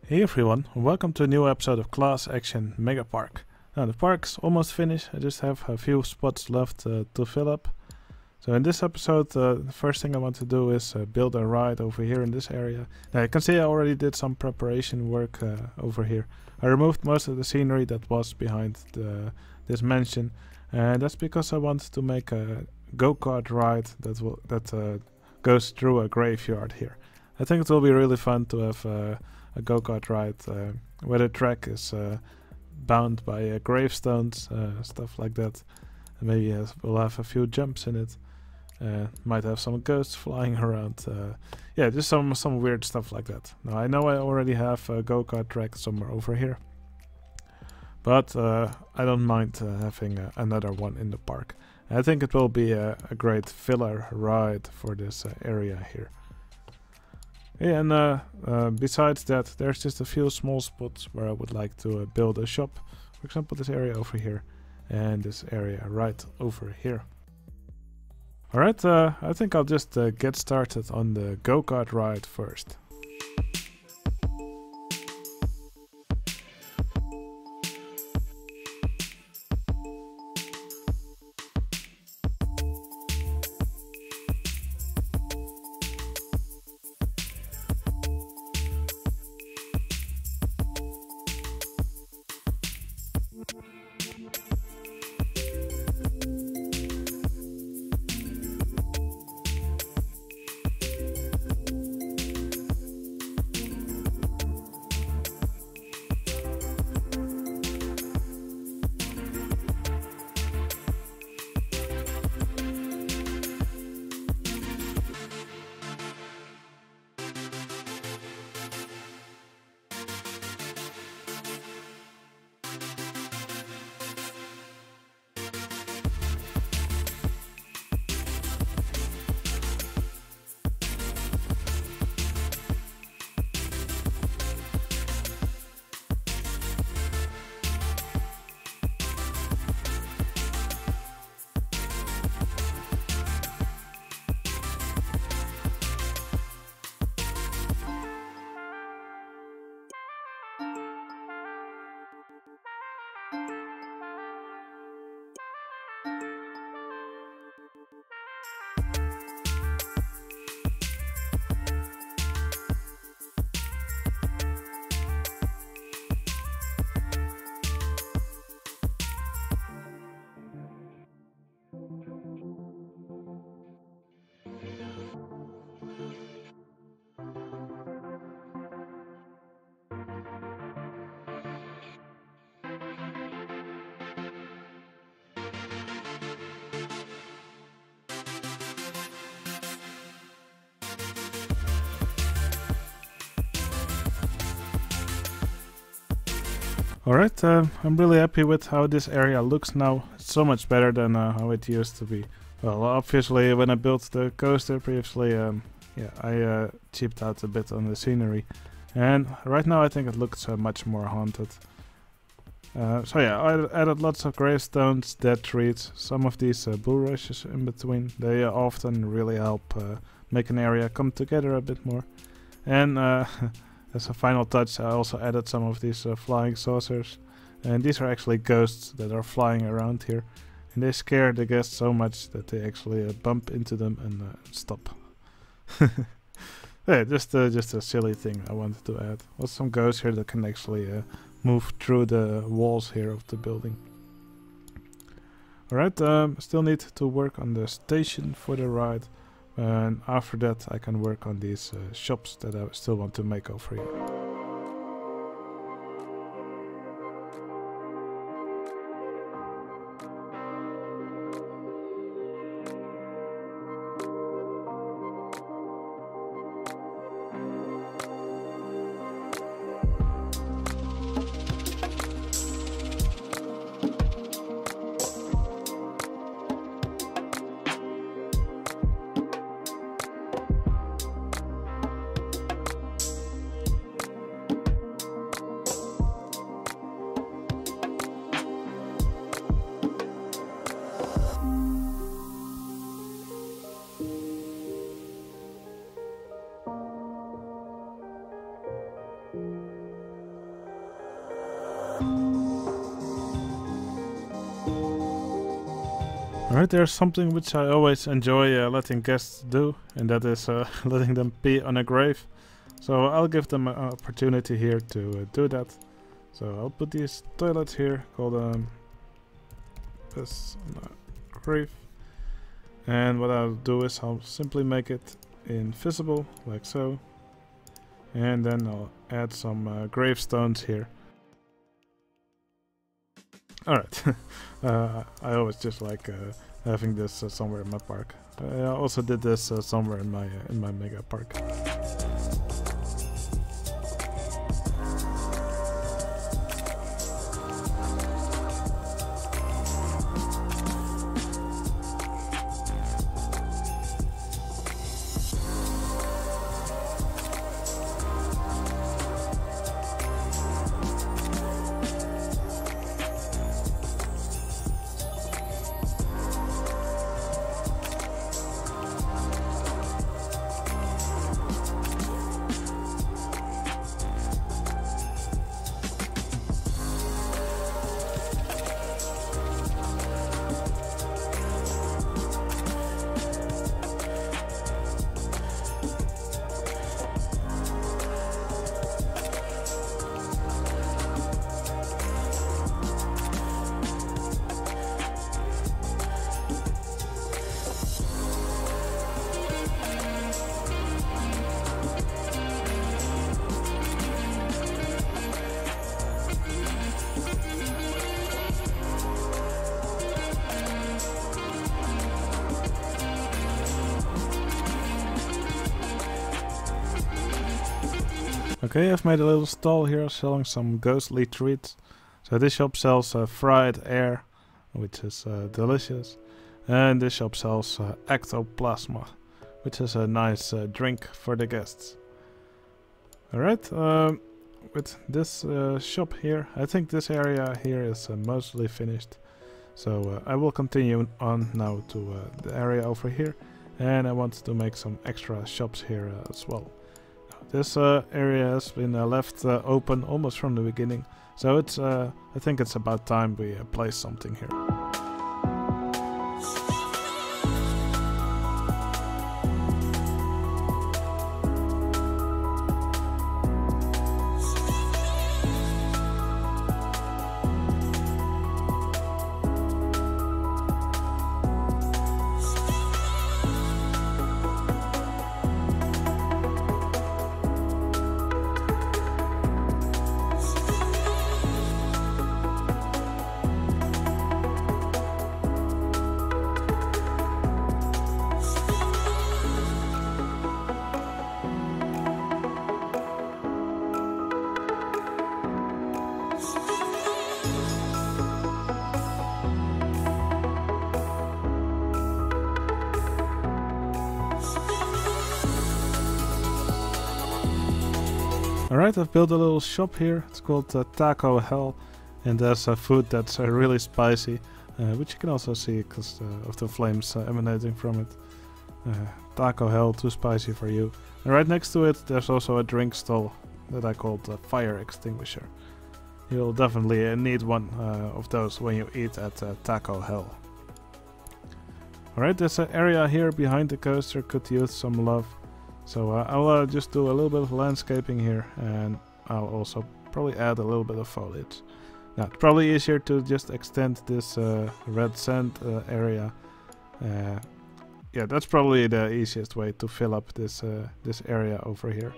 Hey everyone, welcome to a new episode of Class Action Megapark. Now the park's almost finished, I just have a few spots left to fill up. So in this episode, the first thing I want to do is build a ride over here in this area. Now you can see I already did some preparation work over here. I removed most of the scenery that was behind this mansion. And that's because I want to make a go-kart ride that goes through a graveyard here. I think it will be really fun to have a go-kart ride where the track is bound by gravestones, stuff like that. And maybe we'll have a few jumps in it. Might have some ghosts flying around. Yeah, just some weird stuff like that. Now I know I already have a go-kart track somewhere over here, but I don't mind having another one in the park. I think it will be a great filler ride for this area here. Yeah, and besides that, there's just a few small spots where I would like to build a shop. For example, this area over here and this area right over here. Alright, I think I'll just get started on the go-kart ride first. Alright, I'm really happy with how this area looks now. It's so much better than how it used to be. Well, obviously when I built the coaster previously, yeah, I cheaped out a bit on the scenery. And right now I think it looks much more haunted. So yeah, I added lots of gravestones, dead trees, some of these bulrushes in between. They often really help make an area come together a bit more. And as a final touch, I also added some of these flying saucers. And these are actually ghosts that are flying around here. And they scare the guests so much that they actually bump into them and stop. Yeah, just a silly thing I wanted to add. There's some ghosts here that can actually move through the walls here of the building. Alright, still need to work on the station for the ride. And after that I can work on these shops that I still want to make over here. Alright, there's something which I always enjoy letting guests do, and that is letting them pee on a grave. So I'll give them an opportunity here to do that. So I'll put these toilets here called piss on a grave. And what I'll do is I'll simply make it invisible, like so. And then I'll add some gravestones here. Alright, I always just like having this somewhere in my park. I also did this somewhere in my mega park. Okay, I've made a little stall here selling some ghostly treats. So this shop sells fried air, which is delicious. And this shop sells ectoplasma, which is a nice drink for the guests. Alright, with this shop here, I think this area here is mostly finished. So I will continue on now to the area over here. And I want to make some extra shops here as well. This area has been left open almost from the beginning, so it's I think it's about time we place something here. Alright, I've built a little shop here. It's called Taco Hell, and there's food that's really spicy, which you can also see because of the flames emanating from it. Taco Hell, too spicy for you. And right next to it there's also a drink stall that I called Fire Extinguisher. You'll definitely need one of those when you eat at Taco Hell. Alright, this area here behind the coaster could use some love. So I'll just do a little bit of landscaping here, and I'll also probably add a little bit of foliage. Now, it's probably easier to just extend this red sand area. Yeah, that's probably the easiest way to fill up this this area over here.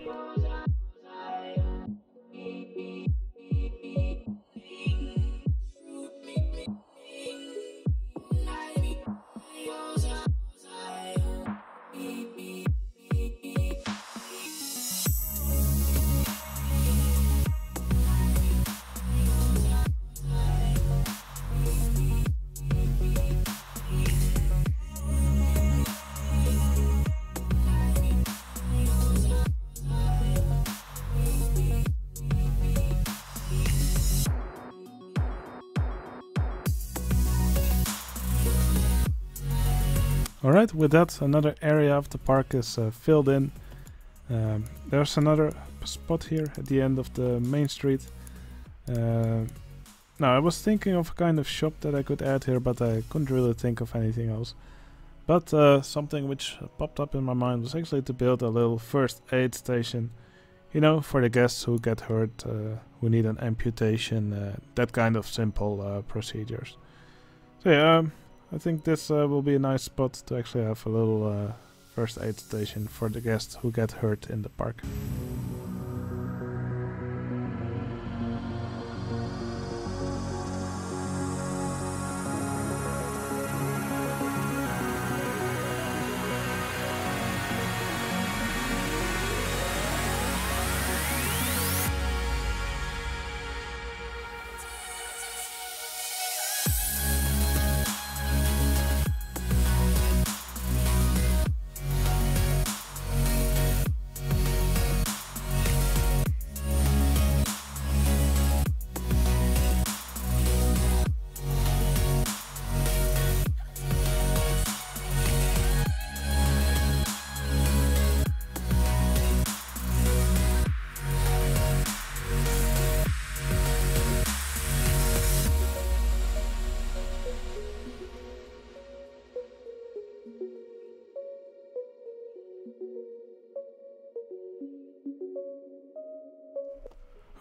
Alright, with that another area of the park is filled in. There's another spot here at the end of the main street. Now I was thinking of a kind of shop that I could add here, but I couldn't really think of anything else. But something which popped up in my mind was actually to build a little first aid station. You know, for the guests who get hurt, who need an amputation, that kind of simple procedures. So yeah, I think this will be a nice spot to actually have a little first aid station for the guests who get hurt in the park.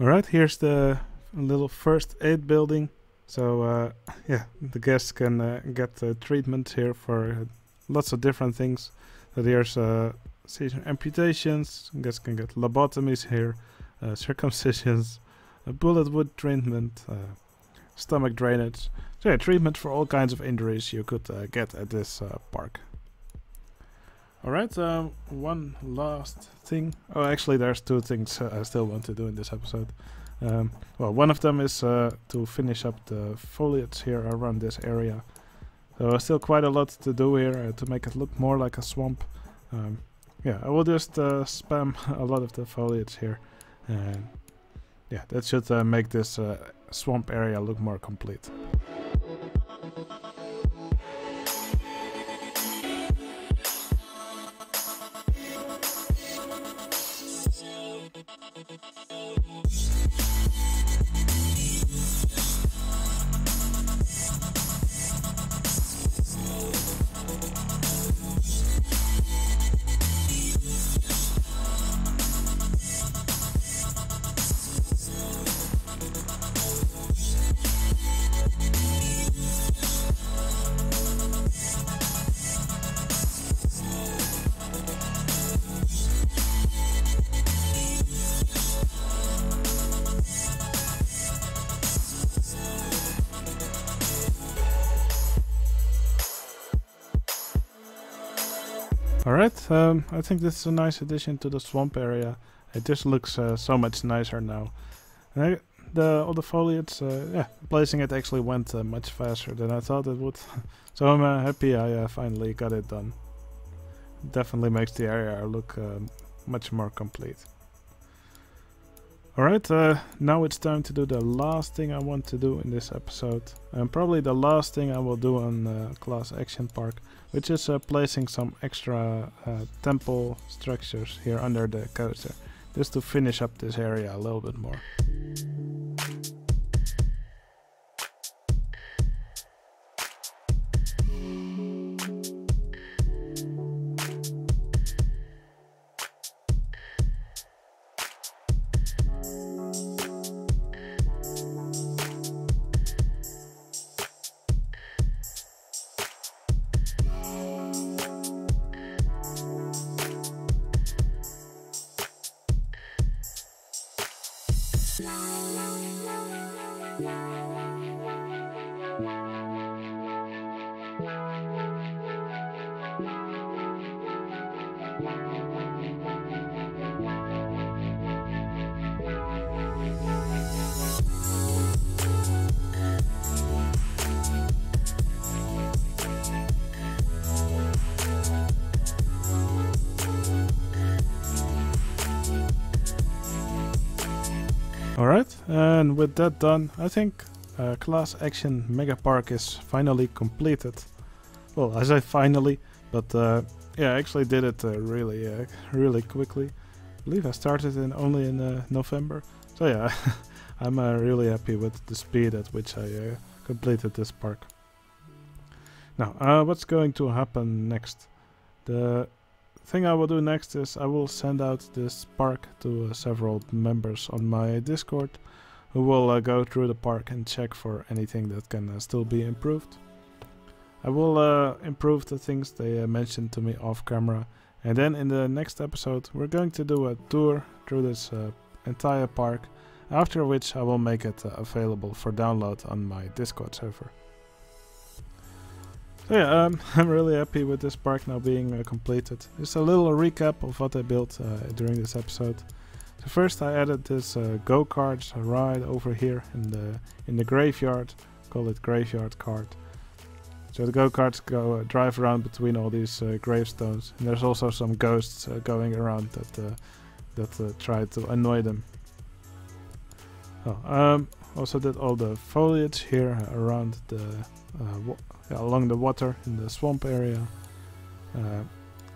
Alright, here's the little first aid building. So yeah, the guests can get treatment here for lots of different things. So there's seizure amputations, guests can get lobotomies here, circumcisions, bullet wound treatment, stomach drainage. So yeah, treatment for all kinds of injuries you could get at this park. Alright, one last thing. Oh, actually there's two things I still want to do in this episode. Well, one of them is to finish up the foliage here around this area. So still quite a lot to do here to make it look more like a swamp. Yeah, I will just spam a lot of the foliage here. And yeah, that should make this swamp area look more complete. Alright, I think this is a nice addition to the swamp area. It just looks so much nicer now. And all the foliage, yeah, placing it actually went much faster than I thought it would. So I'm happy I finally got it done. It definitely makes the area look much more complete. Alright, now it's time to do the last thing I want to do in this episode. And probably the last thing I will do on Class Action Park, which is placing some extra temple structures here under the coaster, just to finish up this area a little bit more. Alright, and with that done, I think Class Action Megapark is finally completed. Well, I say finally, but yeah, I actually did it really quickly. I believe I started only in November. So yeah, I'm really happy with the speed at which I completed this park. Now, what's going to happen next? The thing I will do next is I will send out this park to several members on my Discord, who will go through the park and check for anything that can still be improved. I will improve the things they mentioned to me off camera, and then in the next episode we're going to do a tour through this entire park, after which I will make it available for download on my Discord server. So yeah, I'm really happy with this park now being completed. Just a little recap of what I built during this episode. So first I added this go-kart ride over here in the graveyard. Call it graveyard kart. So the go-karts drive around between all these gravestones, and there's also some ghosts going around that try to annoy them. Oh, also did all the foliage here around the along the water in the swamp area.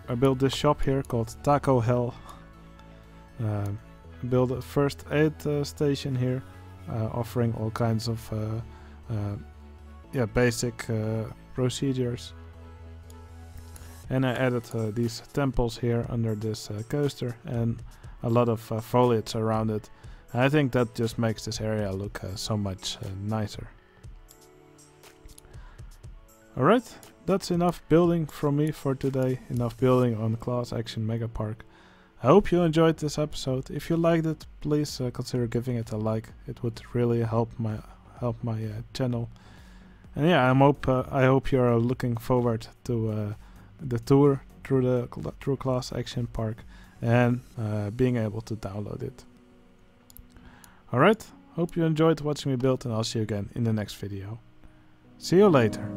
I built this shop here called Taco Hell. Built a first aid station here, offering all kinds of basic procedures. And I added these temples here under this coaster and a lot of foliage around it. I think that just makes this area look so much nicer. Alright, that's enough building from me for today. Enough building on Class Action Megapark. I hope you enjoyed this episode. If you liked it, please consider giving it a like. It would really help my channel. And yeah, I hope you're looking forward to the tour through Class Action Park and being able to download it. Alright, hope you enjoyed watching me build, and I'll see you again in the next video. See you later.